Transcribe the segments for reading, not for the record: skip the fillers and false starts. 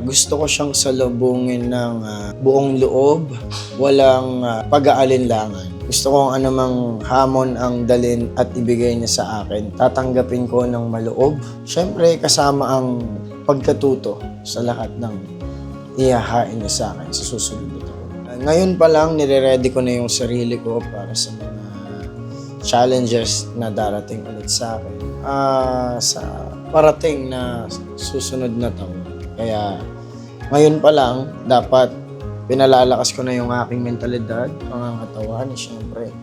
gusto ko siyang salubungin ng buong loob, walang pag-aalinlangan. Gusto kong anumang hamon ang dalin at ibigay niya sa akin. Tatanggapin ko ng maloob. Siyempre, kasama ang pagkatuto sa lahat ng ihahain niya sa akin sa susunod na taon. Ngayon pa lang, nire-ready ko na yung sarili ko para sa mga challenges na darating ulit sa akin. Sa parating na susunod na taon. Kaya, ngayon pa lang, dapat pinalalakas ko na yung aking mentalidad, pangangatawan, siyempre.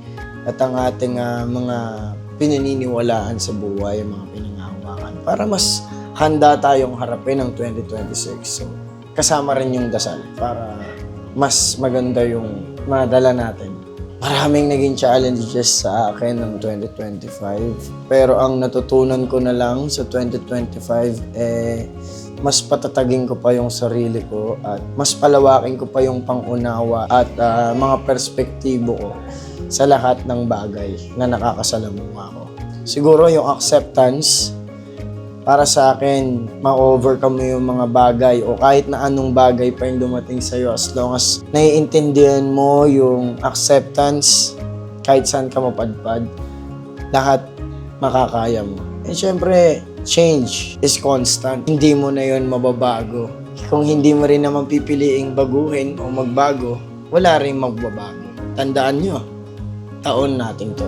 At ang ating mga pinaniniwalaan sa buhay, mga pinangahawakan. Para mas handa tayong harapin ang 2026. So, kasama rin yung dasal para mas maganda yung madala natin. Maraming naging challenges sa akin ng 2025. Pero ang natutunan ko na lang sa 2025 mas patatagin ko pa yung sarili ko at mas palawakin ko pa yung pangunawa at mga perspektibo ko sa lahat ng bagay na nakakasalamuha ko. Siguro yung acceptance, para sa akin, ma-overcome mo yung mga bagay o kahit na anong bagay pa yung dumating sa'yo as long as naiintindihan mo yung acceptance kahit saan ka mapadpad, lahat makakaya mo. And syempre, change is constant. Hindi mo na yun mababago. Kung hindi mo rin naman pipiliing baguhin o magbago, wala rin magbabago. Tandaan nyo, taon natin to.